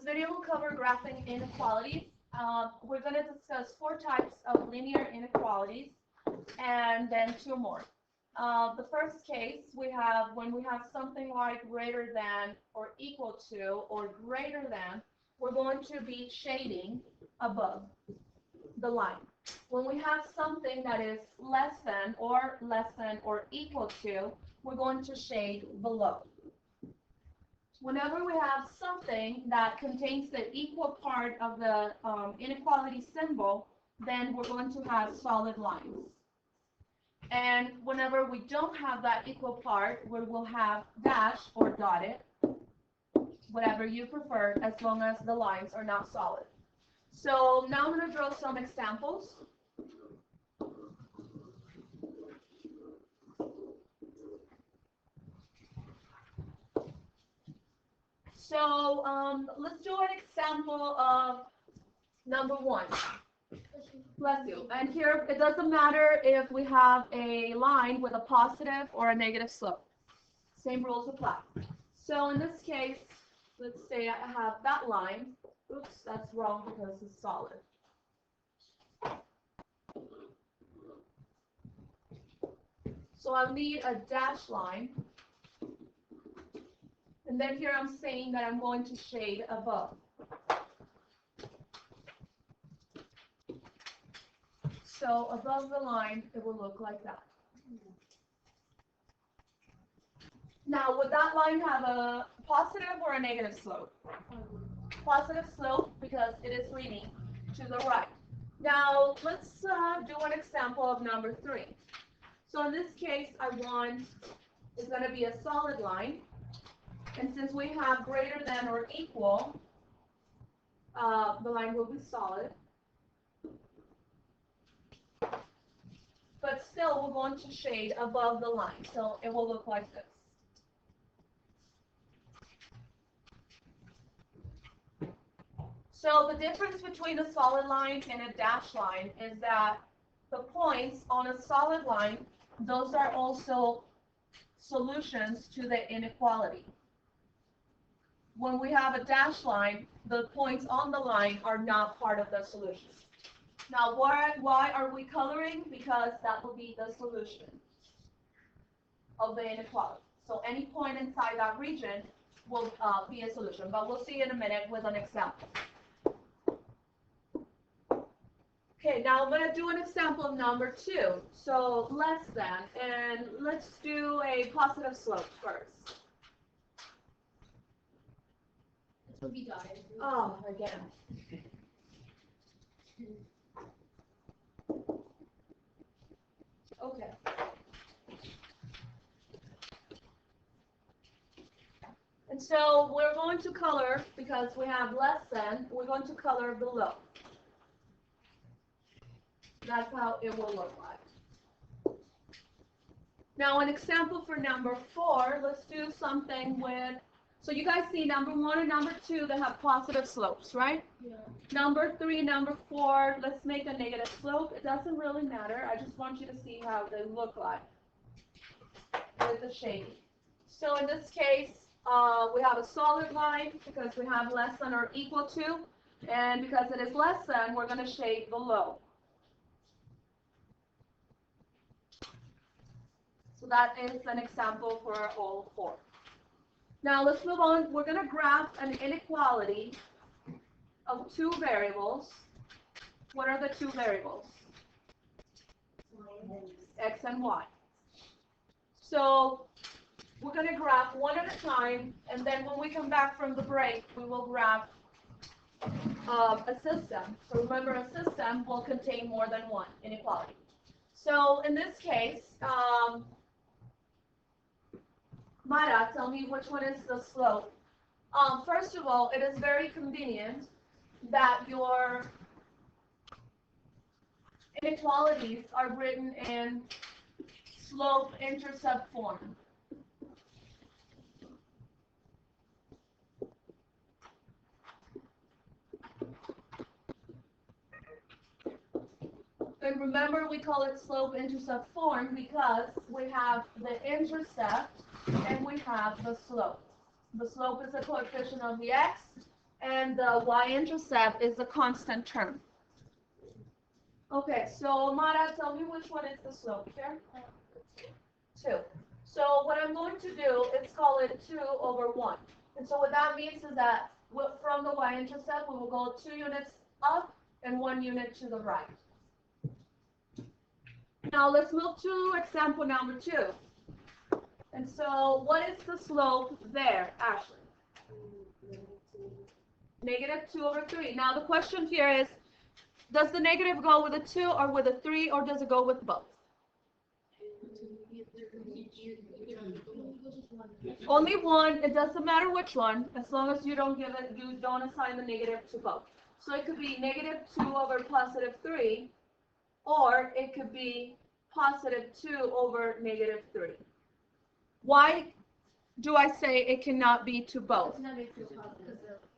video will cover graphing inequalities. We're going to discuss 4 types of linear inequalities and then 2 more. The first case we have when we have something like greater than or equal to or greater than, we're going to be shading above the line. When we have something that is less than or equal to, we're going to shade below. Whenever we have something that contains the equal part of the inequality symbol, then we're going to have solid lines. And whenever we don't have that equal part, we will have dashed or dotted, whatever you prefer, as long as the lines are not solid. So now I'm going to draw some examples. So let's do an example of number 1. Bless you. And here, it doesn't matter if we have a line with a positive or a negative slope. Same rules apply. So in this case, let's say I have that line. Oops, that's wrong because it's solid. So I'll need a dash line. And then here I'm saying that I'm going to shade above. So above the line, it will look like that. Now, would that line have a positive or a negative slope? Positive slope because it is leaning to the right. Now, let's do an example of number 3. So in this case, I want is going to be a solid line. And since we have greater than or equal, the line will be solid. But still, we're going to shade above the line, so it will look like this. So the difference between a solid line and a dashed line is that the points on a solid line, those are also solutions to the inequality. When we have a dashed line, the points on the line are not part of the solution. Now, why are we coloring? Because that will be the solution of the inequality. So any point inside that region will be a solution, but we'll see in a minute with an example. Okay, now I'm going to do an example of number 2. So less than, and let's do a positive slope first. This will be dotted. Oh, again. Okay. And so we're going to color, because we have less than, we're going to color below. That's how it will look like. Now an example for number 4, let's do something with, so you guys see number 1 and number 2, they have positive slopes, right? Yeah. Number 3, number 4, let's make a negative slope. It doesn't really matter. I just want you to see how they look like with the shading. So in this case, we have a solid line because we have less than or equal to, and because it is less than, we're going to shade below. So that is an example for all 4. Now let's move on. We're going to graph an inequality of 2 variables. What are the 2 variables? X and Y. So we're going to graph one at a time, and then when we come back from the break, we will graph a system. So remember, a system will contain more than one inequality. So in this case, Mara, tell me which one is the slope. First of all, it is very convenient that your inequalities are written in slope-intercept form. And remember, we call it slope-intercept form because we have the intercept and we have the slope. The slope is the coefficient of the x, and the y-intercept is the constant term. Okay, so Mara, tell me which one is the slope here? 2. So what I'm going to do is call it 2 over 1. And so what that means is that from the y-intercept, we will go 2 units up and 1 unit to the right. Now let's move to example number 2. And so what is the slope there, Ashley? -2 over 3. Now the question here is, does the negative go with a 2 or with a 3, or does it go with both? Only one. It doesn't matter which one, as long as you don't assign the negative to both. So it could be -2 over +3, or it could be +2 over -3. Why do I say it cannot be to both?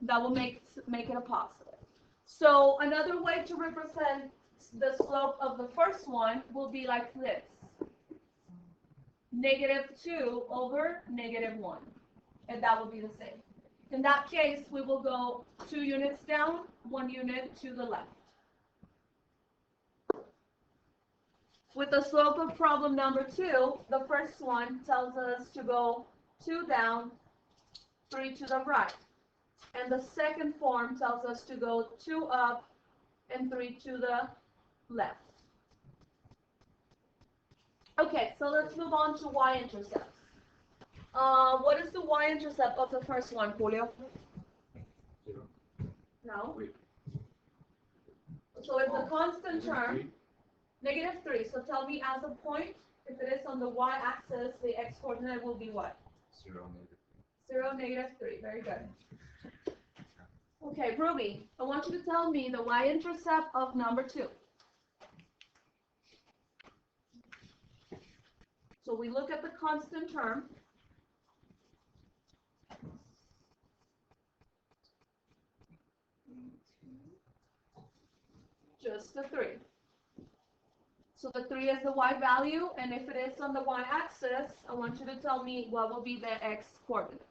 That will make it a positive. So another way to represent the slope of the first one will be like this. -2 over -1. And that will be the same. In that case, we will go 2 units down, 1 unit to the left. With the slope of problem number 2, the first one tells us to go 2 down, 3 to the right. And the second form tells us to go 2 up and 3 to the left. Okay, so let's move on to y-intercepts. What is the y-intercept of the first one, Julio? 0. No. 3. So it's a constant term, -3. So tell me as a point, if it is on the y-axis, the x-coordinate will be what? 0, 0, -3. Very good. Okay, Ruby, I want you to tell me the y-intercept of number 2. So we look at the constant term. Just the 3. So the 3 is the y value, and if it is on the y-axis, I want you to tell me what will be the x-coordinate.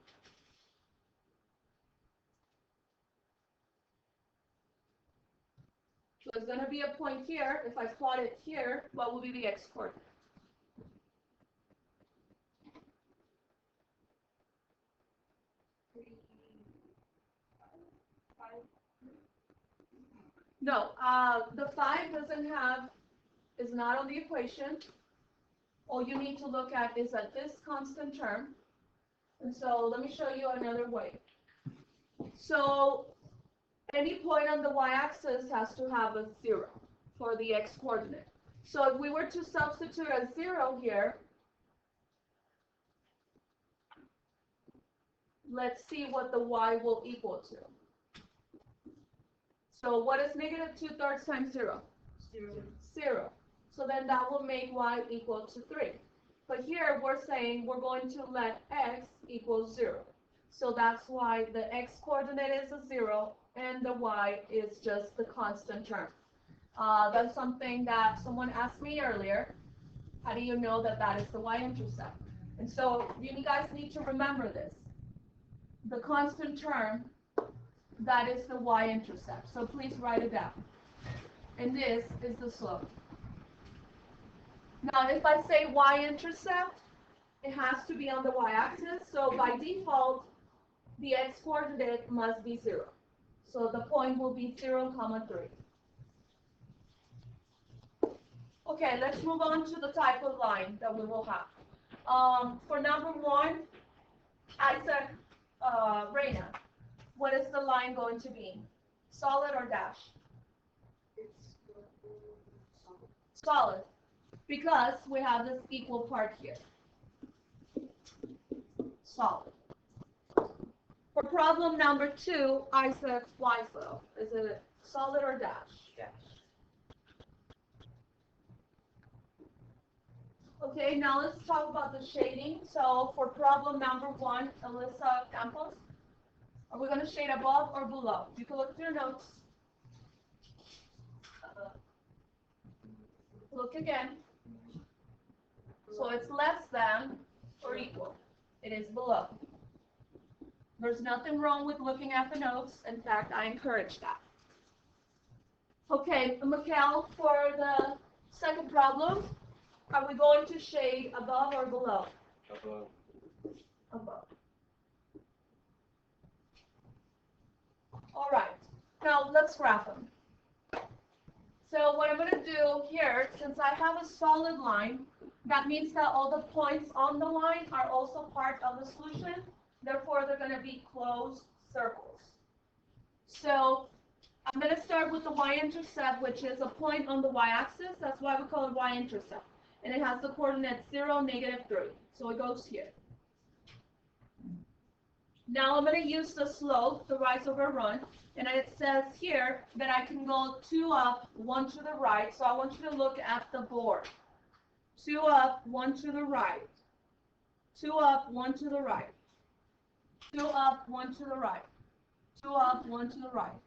So there's going to be a point here. If I plot it here, what will be the x-coordinate? No, the 5 is not on the equation. All you need to look at is at this constant term. And so let me show you another way. So any point on the y-axis has to have a 0 for the x-coordinate. So if we were to substitute a 0 here, let's see what the y will equal to. So what is -2/3 times 0? 0. So then that will make y equal to 3. But here we're saying we're going to let x equal 0. So that's why the x-coordinate is a 0 and the y is just the constant term. That's something that someone asked me earlier. How do you know that that is the y-intercept? And so you guys need to remember this. The constant term, that is the y-intercept. So please write it down. And this is the slope. Now, if I say y-intercept, it has to be on the y-axis. So by default, the x-coordinate must be 0. So the point will be 0, 3. Okay, let's move on to the type of line that we will have. For number 1, Isaac, Reina, what is the line going to be? Solid or dash? Solid, because we have this equal part here. Solid. For problem number 2, Isaac Weisel, is it solid or dash? Dash. Okay, now let's talk about the shading. So for problem number 1, Alyssa Campos, are we going to shade above or below? You can look at your notes. Look again. So it's less than or equal. It is below. There's nothing wrong with looking at the notes. In fact, I encourage that. Okay, Mikhail, for the second problem, are we going to shade above or below? Above. Above. All right, now let's graph them. So what I'm going to do here, since I have a solid line, that means that all the points on the line are also part of the solution. Therefore, they're going to be closed circles. So I'm going to start with the Y-intercept, which is a point on the Y-axis. That's why we call it Y-intercept. And it has the coordinates 0, -3. So it goes here. Now I'm going to use the slope, the rise over run, and it says here that I can go 2 up, 1 to the right. So I want you to look at the board. 2 up, 1 to the right. 2 up, 1 to the right. 2 up, 1 to the right. 2 up, 1 to the right.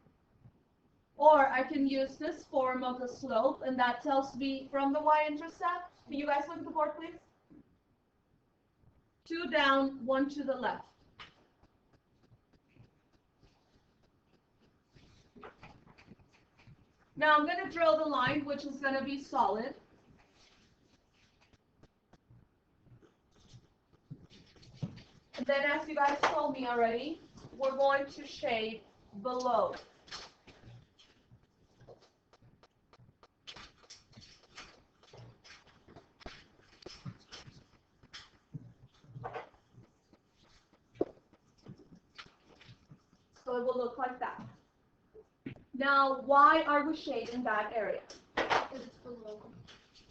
Or I can use this form of the slope, and that tells me from the Y-intercept. Can you guys look at the board, please? 2 down, 1 to the left. Now I'm going to draw the line, which is going to be solid. And then, as you guys told me already, we're going to shade below. So it will look like that. Now, why are we shading that area? Because it's below.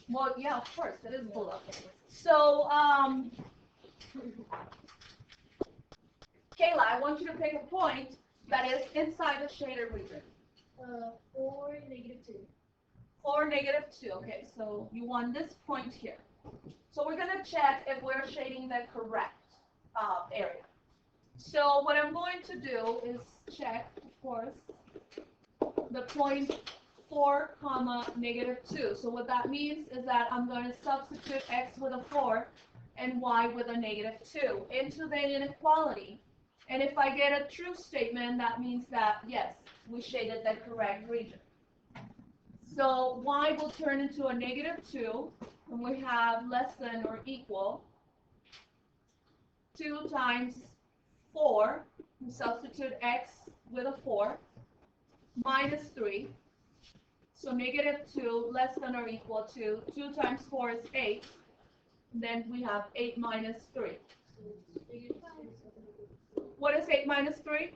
Well, yeah, of course, it is below. So, Kayla, I want you to pick a point that is inside the shaded region. 4, -2. 4, -2. Okay, so you want this point here. So we're going to check if we're shading the correct area. So what I'm going to do is check, of course, the point 4, -2. So what that means is that I'm going to substitute x with a 4 and y with a -2 into the inequality. And if I get a true statement, that means that, yes, we shaded the correct region. So y will turn into a -2, and we have less than or equal 2 times 4. We substitute x with a 4, -3. So -2 less than or equal to 2 times 4 is 8. Then we have 8 minus 3. What is 8 minus 3?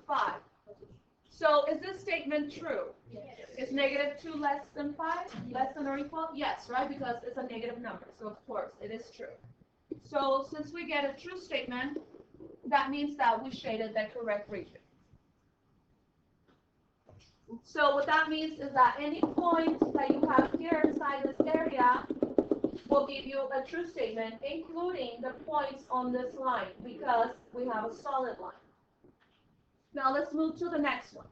5. So is this statement true? Yes. Is -2 less than 5? Less than or equal? Yes, right? Because it's a negative number. So of course it is true. So since we get a true statement, that means that we shaded the correct region. So what that means is that any point that you have here inside this area will give you a true statement, including the points on this line, because we have a solid line. Now let's move to the next one.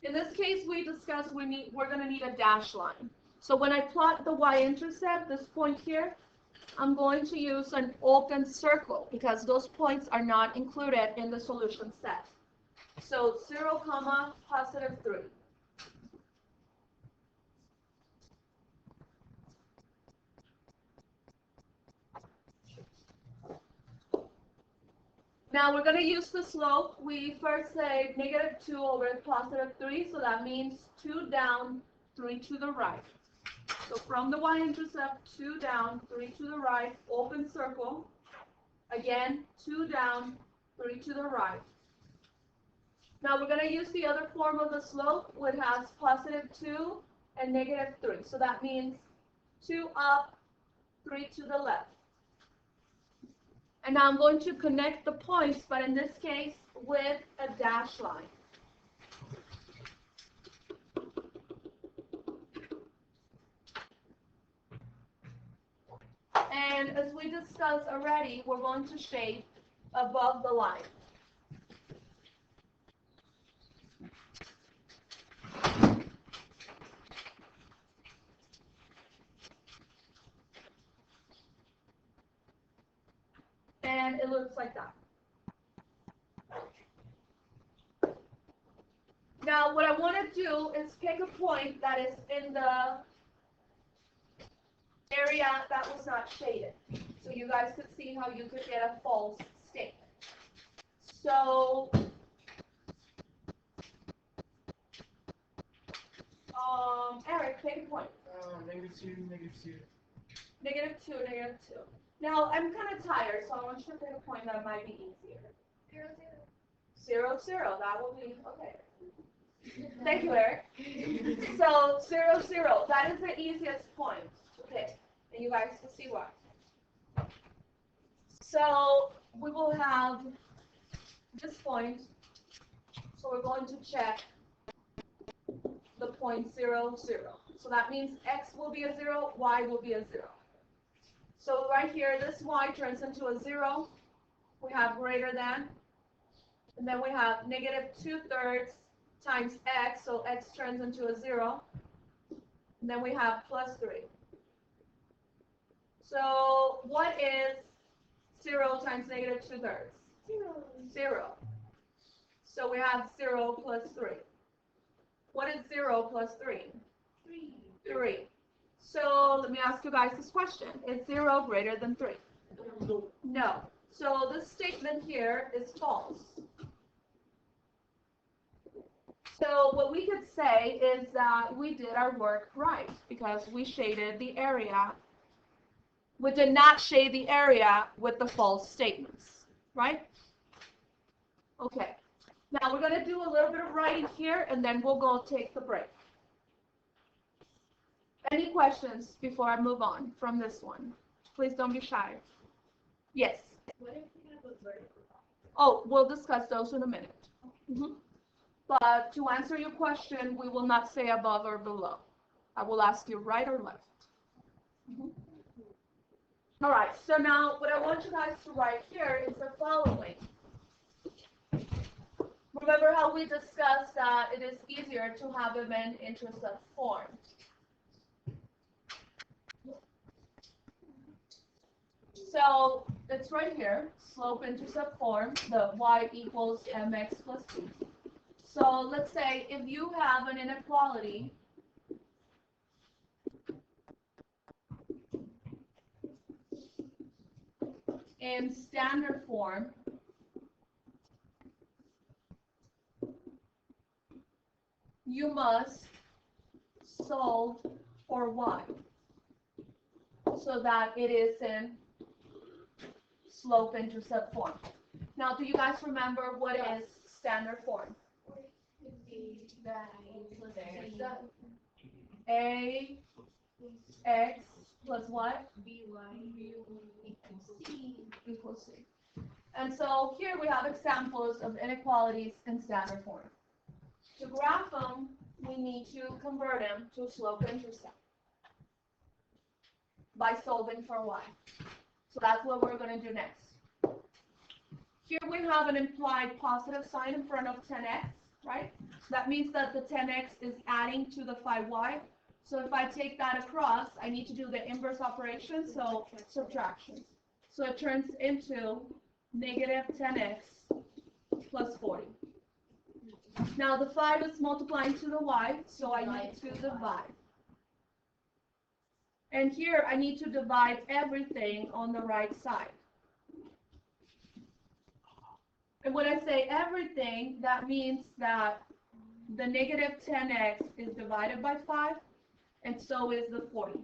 In this case, we discussed we're going to need a dash line. So when I plot the Y-intercept, this point here, I'm going to use an open circle because those points are not included in the solution set. So 0, +3. Now we're going to use the slope. We first say -2 over +3, so that means 2 down, 3 to the right. So from the Y-intercept, 2 down, 3 to the right, open circle. Again, 2 down, 3 to the right. Now we're going to use the other form of the slope, which has +2 and -3. So that means 2 up, 3 to the left. And now I'm going to connect the points, but in this case, with a dash line. And as we discussed already, we're going to shade above the line. And it looks like that. Now, what I want to do is pick a point that is in the area that was not shaded. So you guys could see how you could get a false statement. So, Eric, pick a point. -2, -2. -2, -2. Now, I'm kind of tired, so I want you to pick a point that might be easier. 0, 0, 0, that will be, okay. Thank you, Eric. So, 0, 0, that is the easiest point to pick, and you guys can see why. So, we will have this point, so we're going to check the point 0, 0. So that means x will be a 0, y will be a 0. So right here, this y turns into a 0. We have greater than, and then we have -2/3 times x, so x turns into a 0. And then we have +3. So what is 0 times -2/3? 0. So we have 0 plus 3. What is 0 plus 3? 3. So let me ask you guys this question. Is 0 greater than 3? No. So this statement here is false. So what we could say is that we did our work right because we shaded the area. We did not shade the area with the false statements, right? Okay. Now we're going to do a little bit of writing here and then we'll go take the break. Any questions before I move on from this one? Please don't be shy. Yes. What if we have a vertical? Oh, we'll discuss those in a minute. But to answer your question, we will not say above or below. I will ask you right or left. All right, so now what I want you guys to write here is the following. Remember how we discussed that it is easier to have them in intercept form. So it's right here, slope-intercept form, the y equals mx plus b. So let's say if you have an inequality in standard form, you must solve for y so that it is in slope-intercept form. Now, do you guys remember what is standard form? A x plus what? Equals c. And so here we have examples of inequalities in standard form. To graph them, we need to convert them to slope-intercept by solving for y. So that's what we're going to do next. Here we have an implied positive sign in front of 10x, right? That means that the 10x is adding to the 5y. So if I take that across, I need to do the inverse operation, so subtraction. So it turns into -10x plus 40. Now the 5 is multiplying to the y, so I need to divide. And here I need to divide everything on the right side. And when I say everything, that means that the -10x is divided by 5, and so is the 40.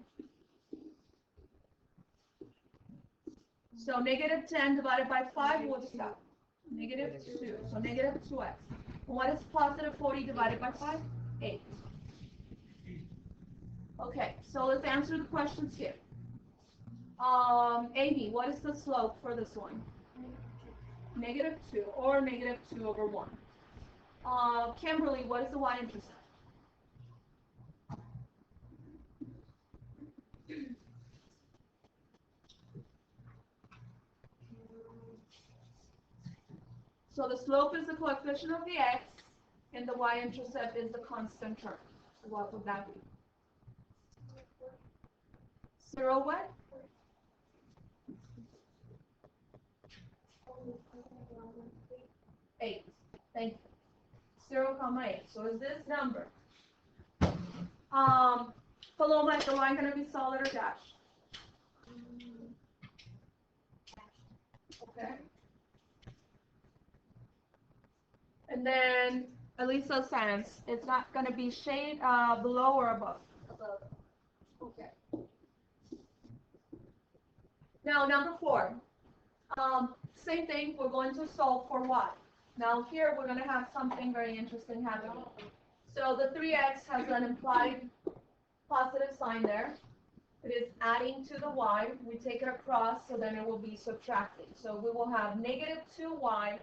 So -10 divided by 5, what's that? -2, so -2x. And what is positive 40 divided by 5? 8. Okay, so let's answer the questions here. Amy, what is the slope for this one? -2 or -2 over 1. Kimberly, what is the y-intercept? So the slope is the coefficient of the x, and the y-intercept is the constant term. So what would that be? 0 what? 8. Thank you. 0, 8. So is this number? Paloma, is the line going to be solid or dashed? Okay. And then Elisa says it's not going to be shade below or above? Above. Okay. Now, number 4. Same thing, we're going to solve for y. Now here we're going to have something very interesting happening. So the 3x has an implied positive sign there. It is adding to the y. We take it across, so then it will be subtracting. So we will have negative 2y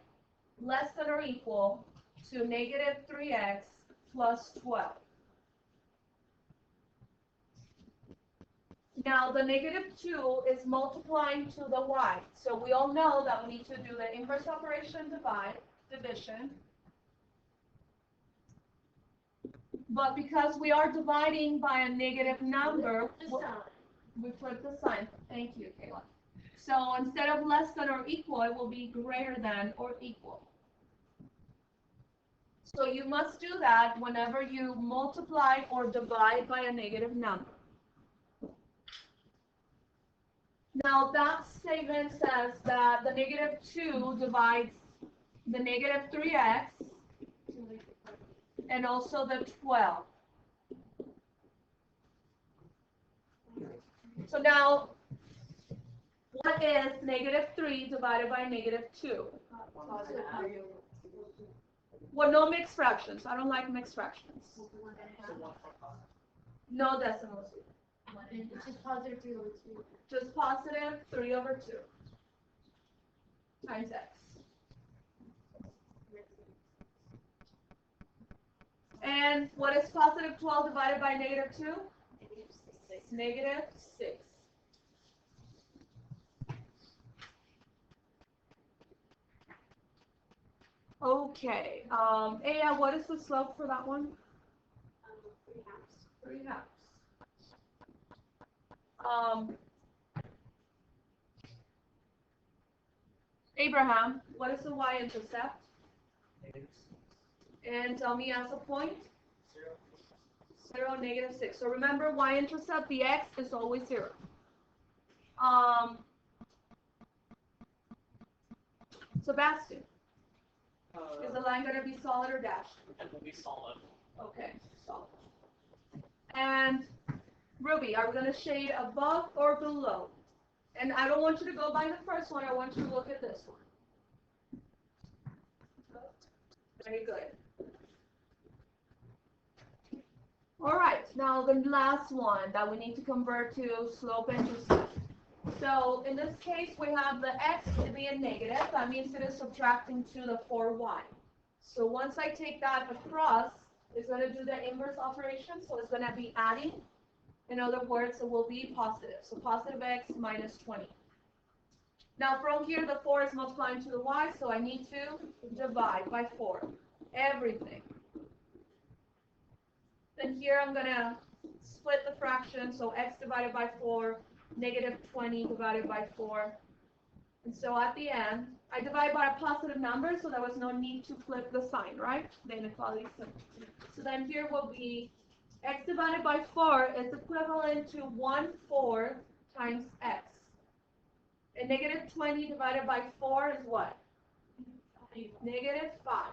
less than or equal to negative 3x plus 12. Now the negative 2 is multiplying to the y. So we all know that we need to do the inverse operation division. But because we are dividing by a negative number, we flip the sign. Thank you, Kayla. So instead of less than or equal, it will be greater than or equal. So you must do that whenever you multiply or divide by a negative number. Now that statement says that the negative 2 divides the negative 3x and also the 12. So now, what is negative 3 divided by negative 2? Well, no mixed fractions. I don't like mixed fractions. No decimals. It's just positive 3 over 2. Just positive 3 over 2 times x. And what is positive 12 divided by negative 2? Negative 6. Okay. Aya, what is the slope for that one? 3 halves. Abraham, what is the y-intercept? And tell me as a point. 0, negative 6. So remember, y-intercept, the x is always 0. Sebastian, is the line going to be solid or dashed? It will be solid. Okay, solid. And Ruby, are we going to shade above or below? And I don't want you to go by the first one. I want you to look at this one. Very good. All right, now the last one that we need to convert to slope-intercept. So in this case, we have the x being negative. That means it is subtracting to the 4y. So once I take that across, it's going to do the inverse operation. So it's going to be adding. In other words, it will be positive. So positive x minus 20. Now from here, the 4 is multiplying to the y, so I need to divide by 4. Everything. Then here I'm going to split the fraction, so x divided by 4, negative 20 divided by 4. And so at the end, I divide by a positive number, so there was no need to flip the sign, right? The inequality sign. So then here will be x divided by 4 is equivalent to 1/4 times x. And negative 20 divided by 4 is what? Negative 5.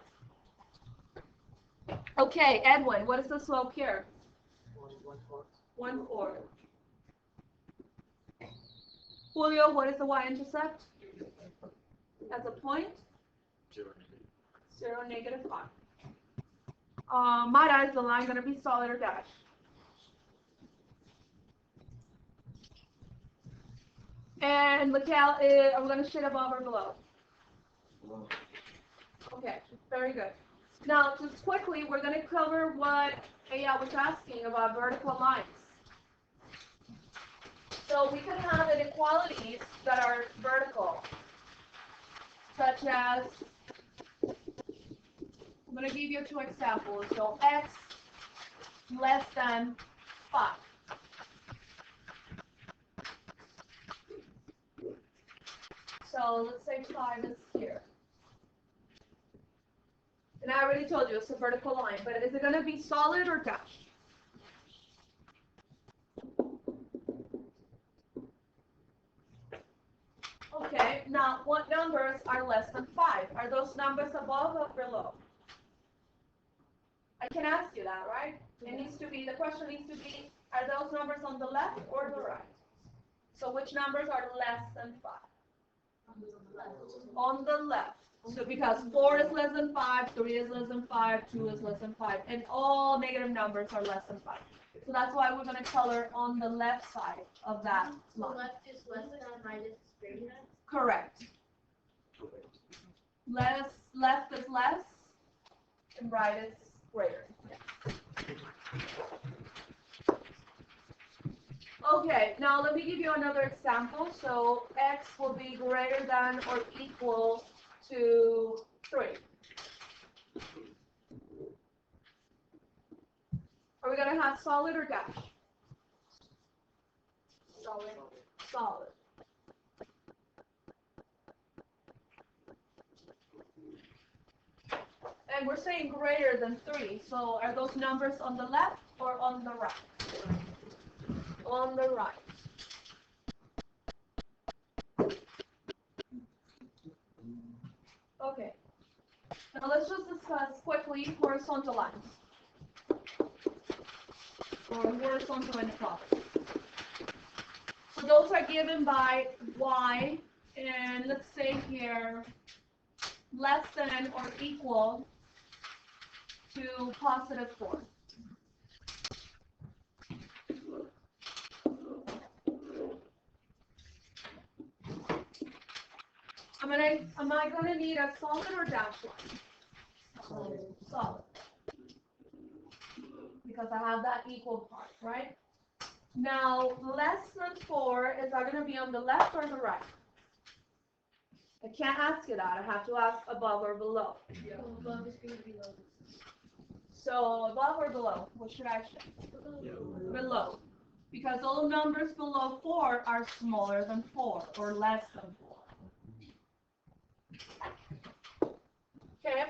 Okay, Edwin, what is the slope here? 1/4. Julio, what is the y-intercept? As a point? 0, negative 5. Mara, is the line going to be solid or dashed? And Mikhail, are we going to shade above or below? Okay, very good. Now, just quickly, we're going to cover what Aya was asking about vertical lines. So we can have inequalities that are vertical, such as, I'm going to give you 2 examples. So x less than 5. So let's say 5 is here. And I already told you it's a vertical line, but is it going to be solid or dashed? Okay, now what numbers are less than 5? Are those numbers above or below? I can ask you that, right? It needs to be, the question needs to be, are those numbers on the left or the right? So which numbers are less than 5? On the left. So because 4 is less than 5, 3 is less than 5, 2 is less than 5, and all negative numbers are less than 5. So that's why we're going to color on the left side of that line. So left is less than, right is greater than? Correct. Left is less, and right is greater. Okay, now let me give you another example. So x will be greater than or equal to 3. Are we going to have solid or dash? Solid. Solid. And we're saying greater than 3. So are those numbers on the left or on the right? On the right. Okay. Now let's just discuss quickly horizontal lines. Or horizontal inequalities. So those are given by y, and let's say here, less than or equal to positive 4. Am I going to need a solid or dash line? Solid. Because I have that equal part, right? Now, less than 4, is that going to be on the left or the right? I can't ask you that. I have to ask above or below. So above is going to be below. So above or below? What should I say? Below. Because all numbers below 4 are smaller than 4 or less than 4. Okay,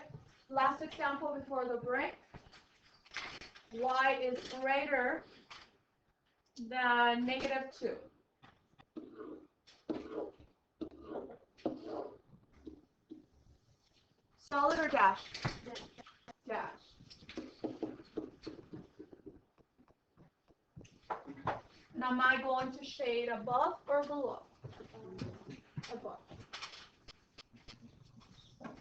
last example before the break. Y is greater than negative 2. Solid or dash? Dash. And am I going to shade above or below? Above.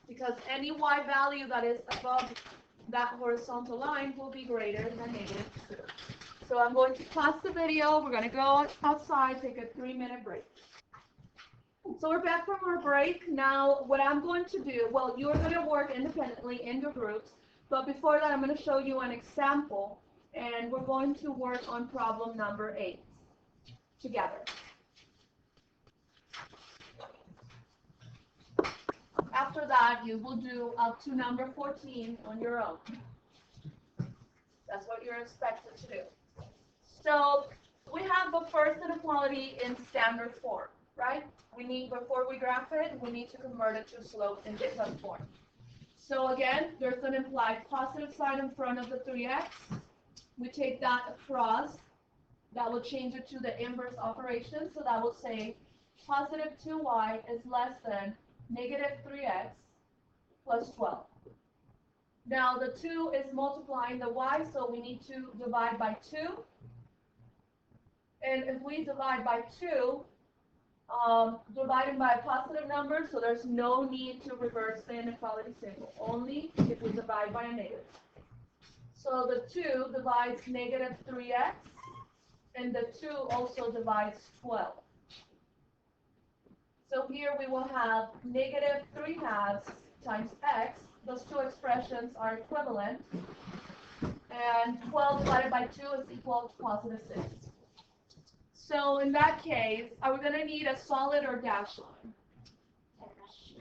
Because any y value that is above that horizontal line will be greater than negative 2. So I'm going to pause the video. We're going to go outside, take a 3-minute break. So we're back from our break. Now, what I'm going to do, well, you're going to work independently in your groups, but before that, I'm going to show you an example, and we're going to work on problem number 8 together. After that, you will do up to number 14 on your own. That's what you're expected to do. So we have the first inequality in standard form, right? Before we graph it, we need to convert it to slope in different form. So again, there's an implied positive sign in front of the 3x. We take that across. That will change it to the inverse operation. So that will say positive 2y is less than negative 3x plus 12. Now the 2 is multiplying the y, so we need to divide by 2. And if we divide by 2, dividing by a positive number, so there's no need to reverse the inequality symbol, only if we divide by a negative. So the 2 divides negative 3x, and the 2 also divides 12. So here we will have negative 3/2 times x. Those two expressions are equivalent. And 12 divided by 2 is equal to positive 6. So in that case, are we going to need a solid or dash line?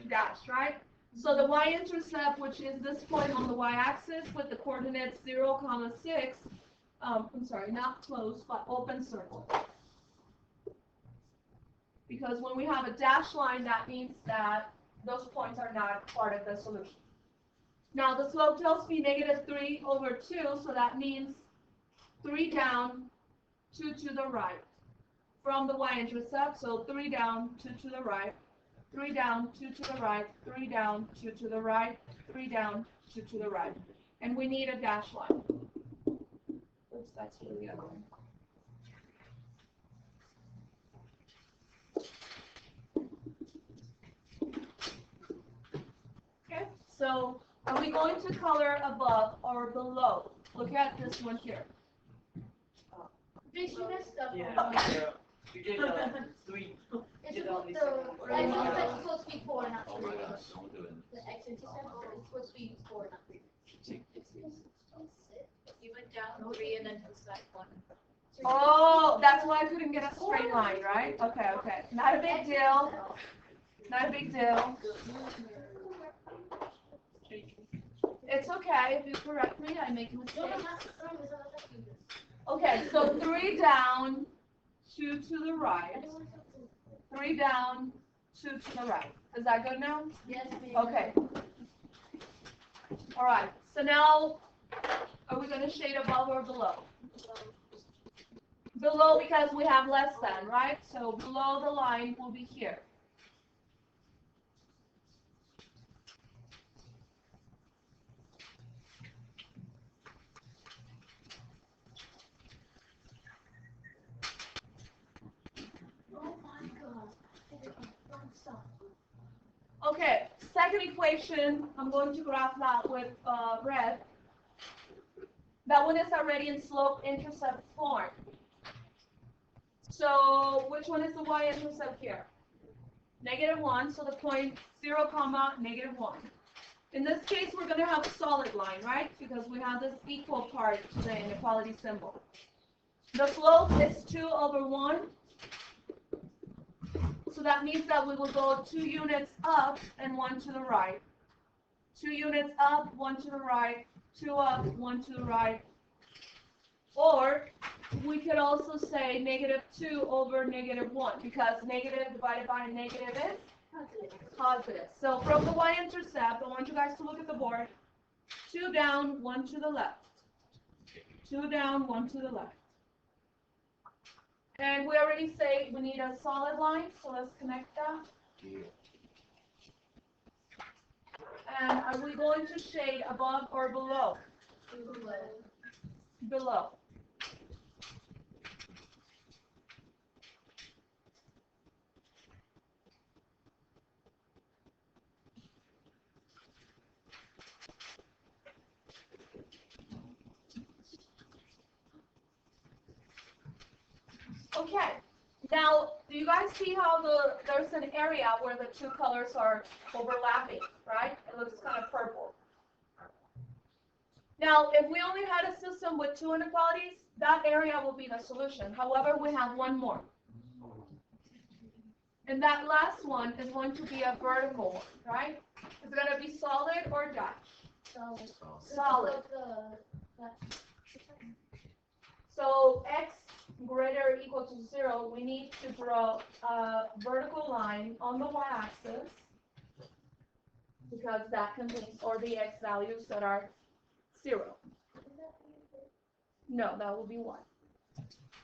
Dash, right? So the y-intercept, which is this point on the y-axis with the coordinates 0, 6, I'm sorry, not close, but open circle. Because when we have a dash line, that means that those points are not part of the solution. Now the slope tells me -3/2, so that means 3 down, 2 to the right. From the y-intercept, so 3 down, 2 to the right, 3 down, 2 to the right, 3 down, 2 to the right, 3 down, 2 to the right. And we need a dash line. Oops, that's for the other one. Okay, so are we going to color above or below? Look at this one here. Bitch, you messed up. Yeah. You did 3. It's did supposed only the seven. x-intercept is supposed to be 4, not 3. Oh my gosh, don't do it. The x-intercept is supposed to be 4, not 3. You went down 3 and then to the side 1. Oh, that's why I couldn't get a straight line, right? Okay, okay. Not a big deal. Not a big deal. It's okay if you correct me, I make No, no, mistakes. not Okay, so 3 down, 2 to the right. 3 down, 2 to the right. Is that good now? Yes, ma'am. Okay. All right. So now, are we going to shade above or below? Below because we have less than, right? So below the line will be here. Oh my god. Okay, second equation, I'm going to graph that with red. That one is already in slope-intercept form. So which one is the y-intercept here? -1, so the point 0, -1. In this case, we're going to have a solid line, right? Because we have this equal part to the inequality symbol. The slope is 2/1. So that means that we will go 2 units up and 1 to the right. 2 units up, 1 to the right, 2 up, 1 to the right. Or we could also say -2/-1 because negative divided by negative is positive. So from the y-intercept, I want you guys to look at the board. 2 down, 1 to the left. 2 down, 1 to the left. And we already say we need a solid line, so let's connect that. And are we going to shade above or below? Below. Okay. Now, do you guys see how there's an area where the two colors are overlapping, right? It looks kind of purple. Now, if we only had a system with 2 inequalities, that area will be the solution. However, we have one more. And that last one is going to be a vertical one, right? It's going to be solid or dash? Solid. So x greater or equal to 0, we need to draw a vertical line on the y-axis because that contains all the x values that are 0. No, that will be 1.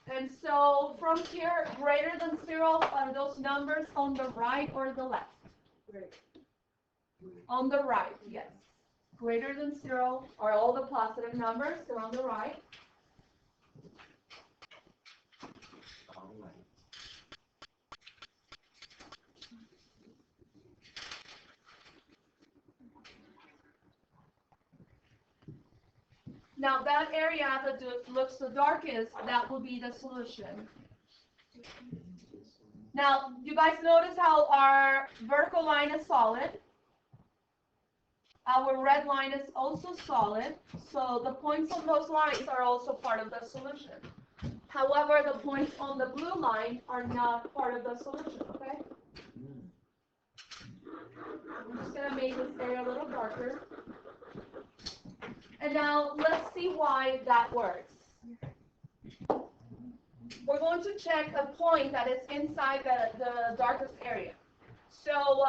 And so from here, greater than 0 are those numbers on the right or the left? On the right, yes. Greater than 0 are all the positive numbers, they're on the right. Now that area that looks the darkest, that will be the solution. Now, you guys notice how our vertical line is solid. Our red line is also solid. So the points on those lines are also part of the solution. However, the points on the blue line are not part of the solution, okay? I'm just going to make this area a little darker. And now let's see why that works. We're going to check a point that is inside the darkest area. So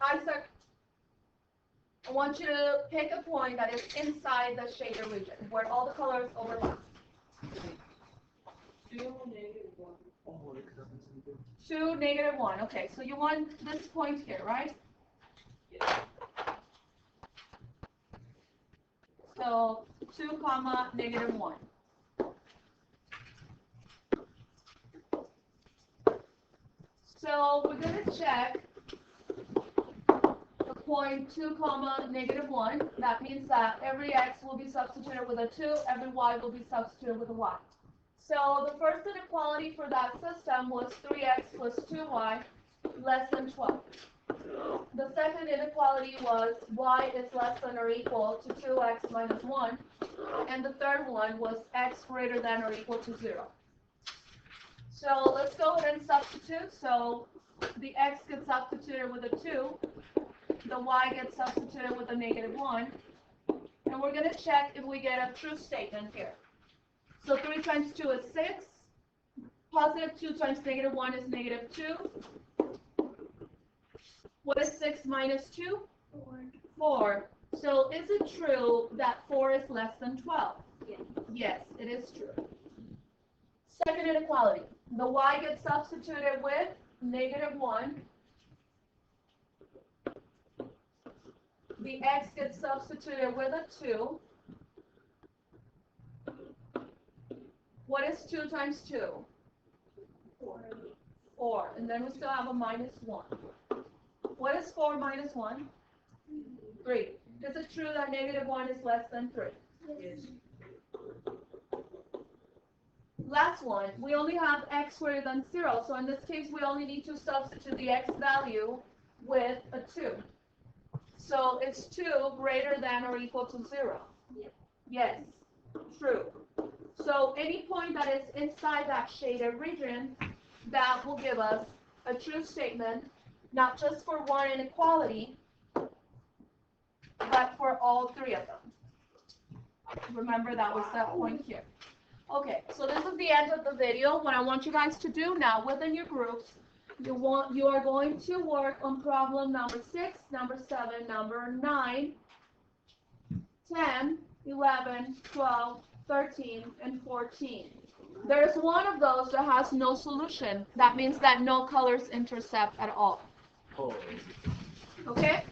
Isaac, I want you to pick a point that is inside the shader region, where all the colors overlap. 2, -1. Okay, so you want this point here, right? So 2, comma, -1. So we're going to check the point 2, comma, -1. That means that every x will be substituted with a 2, every y will be substituted with a y. So the first inequality for that system was 3x plus 2y less than 12. The second inequality was y is less than or equal to 2x minus 1. And the third one was x greater than or equal to 0. So let's go ahead and substitute. So the x gets substituted with a 2. The y gets substituted with a -1. And we're going to check if we get a true statement here. So 3 times 2 is 6. Positive 2 times -1 is -2. What is 6 minus 2? 4. So is it true that 4 is less than 12? Yes. Yes, it is true. Second inequality. The y gets substituted with -1. The x gets substituted with a 2. What is 2 times 2? 4. And then we still have a -1. What is 4 minus 1? 3. Is it true that -1 is less than 3? Yes. Last one. We only have x greater than 0. So in this case, we only need to substitute the x value with a 2. So it's 2 greater than or equal to 0? Yes. Yes. True. So any point that is inside that shaded region, that will give us a true statement, not just for one inequality, but for all 3 of them. Remember, that was that point here. Okay, so this is the end of the video. What I want you guys to do now within your groups, you are going to work on problem number 6, number 7, number 9, 10, 11, 12, 13, and 14. There's one of those that has no solution. That means that no colors intercept at all. Oh. Okay?